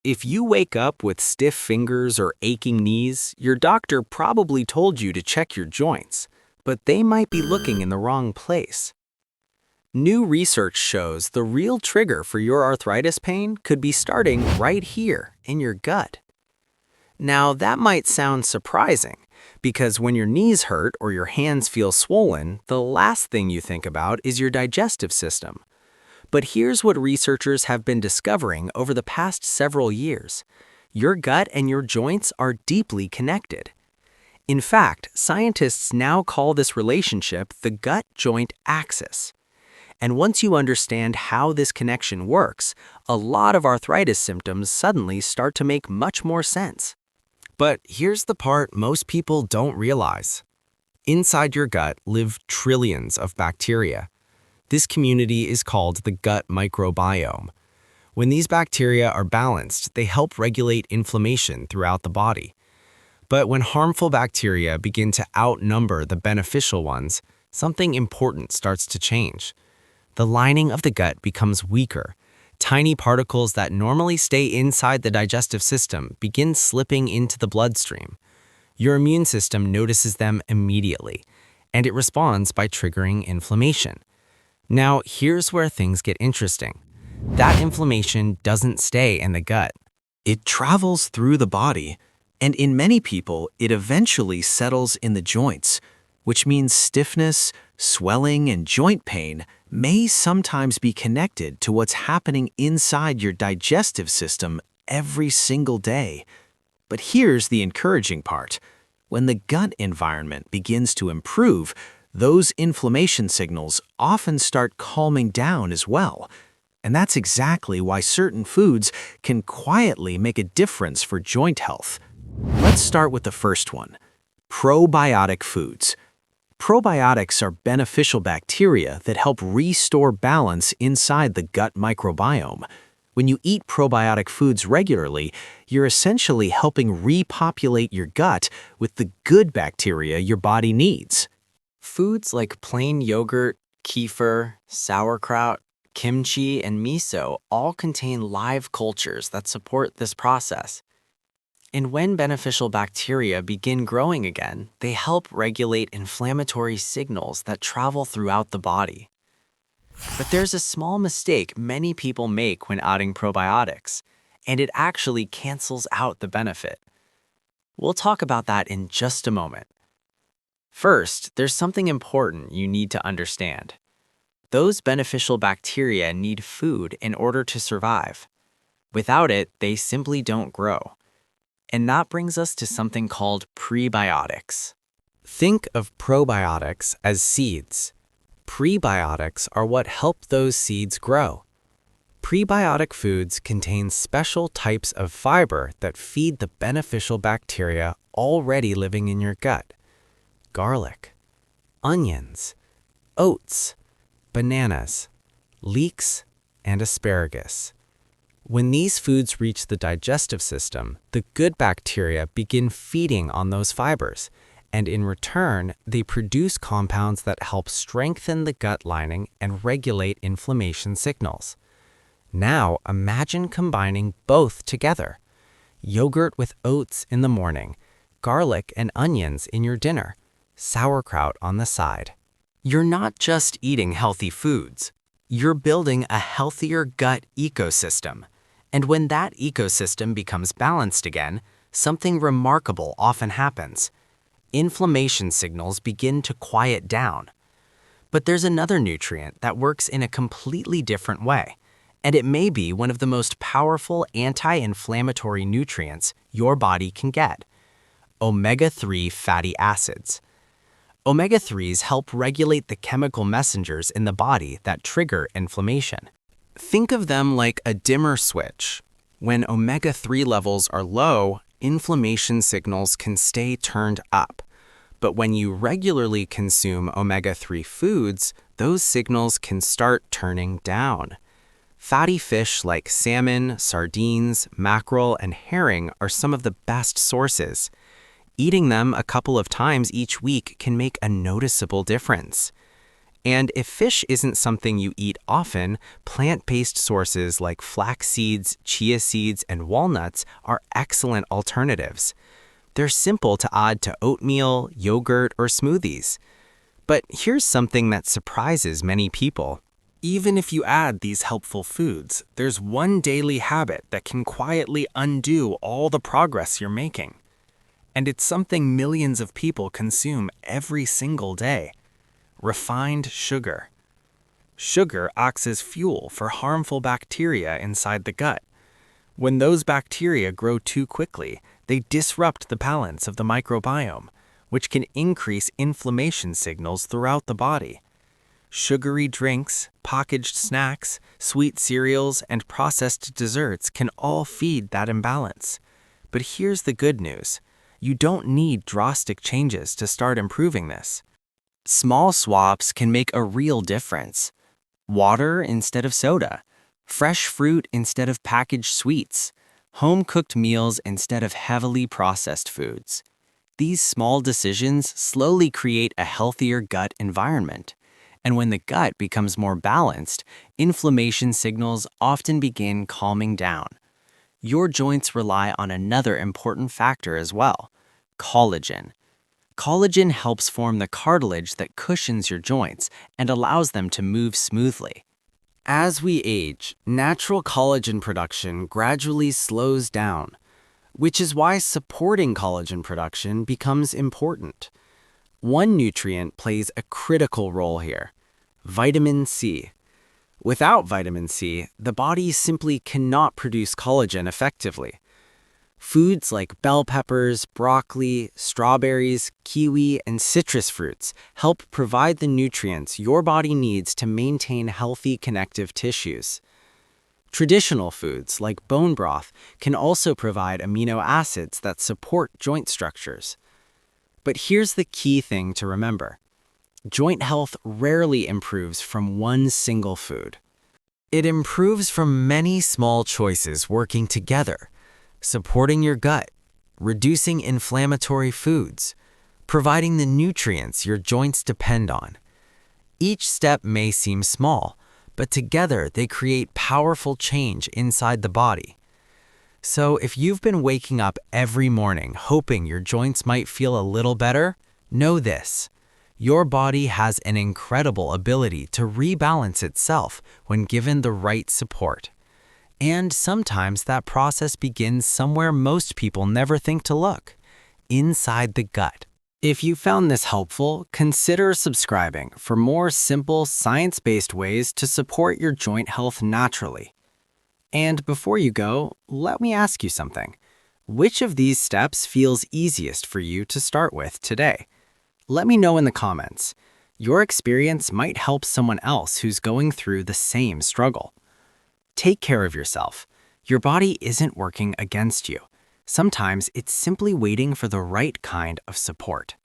If you wake up with stiff fingers or aching knees, your doctor probably told you to check your joints, but they might be looking in the wrong place. New research shows the real trigger for your arthritis pain could be starting right here in your gut. Now, that might sound surprising, because when your knees hurt or your hands feel swollen, the last thing you think about is your digestive system. But here's what researchers have been discovering over the past several years. Your gut and your joints are deeply connected. In fact, scientists now call this relationship the gut-joint axis. And once you understand how this connection works, a lot of arthritis symptoms suddenly start to make much more sense. But here's the part most people don't realize. Inside your gut live trillions of bacteria. This community is called the gut microbiome. When these bacteria are balanced, they help regulate inflammation throughout the body. But when harmful bacteria begin to outnumber the beneficial ones, something important starts to change. The lining of the gut becomes weaker. Tiny particles that normally stay inside the digestive system begin slipping into the bloodstream. Your immune system notices them immediately, and it responds by triggering inflammation. Now, here's where things get interesting. That inflammation doesn't stay in the gut. It travels through the body, and in many people, it eventually settles in the joints, which means stiffness, swelling, and joint pain may sometimes be connected to what's happening inside your digestive system every single day. But here's the encouraging part. When the gut environment begins to improve, those inflammation signals often start calming down as well. And that's exactly why certain foods can quietly make a difference for joint health. Let's start with the first one, probiotic foods. Probiotics are beneficial bacteria that help restore balance inside the gut microbiome. When you eat probiotic foods regularly, you're essentially helping repopulate your gut with the good bacteria your body needs. Foods like plain yogurt, kefir, sauerkraut, kimchi, and miso all contain live cultures that support this process. And when beneficial bacteria begin growing again, they help regulate inflammatory signals that travel throughout the body. But there's a small mistake many people make when adding probiotics, and it actually cancels out the benefit. We'll talk about that in just a moment. First, there's something important you need to understand. Those beneficial bacteria need food in order to survive. Without it, they simply don't grow. And that brings us to something called prebiotics. Think of probiotics as seeds. Prebiotics are what help those seeds grow. Prebiotic foods contain special types of fiber that feed the beneficial bacteria already living in your gut. Garlic, onions, oats, bananas, leeks, and asparagus. When these foods reach the digestive system, the good bacteria begin feeding on those fibers, and in return, they produce compounds that help strengthen the gut lining and regulate inflammation signals. Now, imagine combining both together. Yogurt with oats in the morning, garlic and onions in your dinner, sauerkraut on the side. You're not just eating healthy foods. You're building a healthier gut ecosystem. And when that ecosystem becomes balanced again, something remarkable often happens. Inflammation signals begin to quiet down. But there's another nutrient that works in a completely different way, and it may be one of the most powerful anti-inflammatory nutrients your body can get: omega-3 fatty acids. Omega-3s help regulate the chemical messengers in the body that trigger inflammation. Think of them like a dimmer switch. When omega-3 levels are low, inflammation signals can stay turned up. But when you regularly consume omega-3 foods, those signals can start turning down. Fatty fish like salmon, sardines, mackerel, and herring are some of the best sources. Eating them a couple of times each week can make a noticeable difference. And if fish isn't something you eat often, plant-based sources like flax seeds, chia seeds, and walnuts are excellent alternatives. They're simple to add to oatmeal, yogurt, or smoothies. But here's something that surprises many people. Even if you add these helpful foods, there's one daily habit that can quietly undo all the progress you're making. And it's something millions of people consume every single day: refined sugar. Sugar acts as fuel for harmful bacteria inside the gut. When those bacteria grow too quickly, they disrupt the balance of the microbiome, which can increase inflammation signals throughout the body. Sugary drinks, packaged snacks, sweet cereals, and processed desserts can all feed that imbalance. But here's the good news: you don't need drastic changes to start improving this. Small swaps can make a real difference. Water instead of soda, fresh fruit instead of packaged sweets, home-cooked meals instead of heavily processed foods. These small decisions slowly create a healthier gut environment. And when the gut becomes more balanced, inflammation signals often begin calming down. Your joints rely on another important factor as well: collagen. Collagen helps form the cartilage that cushions your joints and allows them to move smoothly. As we age, natural collagen production gradually slows down, which is why supporting collagen production becomes important. One nutrient plays a critical role here: vitamin C. Without vitamin C, the body simply cannot produce collagen effectively. Foods like bell peppers, broccoli, strawberries, kiwi, and citrus fruits help provide the nutrients your body needs to maintain healthy connective tissues. Traditional foods like bone broth can also provide amino acids that support joint structures. But here's the key thing to remember: joint health rarely improves from one single food. It improves from many small choices working together: supporting your gut, reducing inflammatory foods, providing the nutrients your joints depend on. Each step may seem small, but together they create powerful change inside the body. So if you've been waking up every morning hoping your joints might feel a little better, know this: your body has an incredible ability to rebalance itself when given the right support. And sometimes that process begins somewhere most people never think to look: inside the gut. If you found this helpful, consider subscribing for more simple, science-based ways to support your joint health naturally. And before you go, let me ask you something. Which of these steps feels easiest for you to start with today? Let me know in the comments. Your experience might help someone else who's going through the same struggle. Take care of yourself. Your body isn't working against you. Sometimes it's simply waiting for the right kind of support.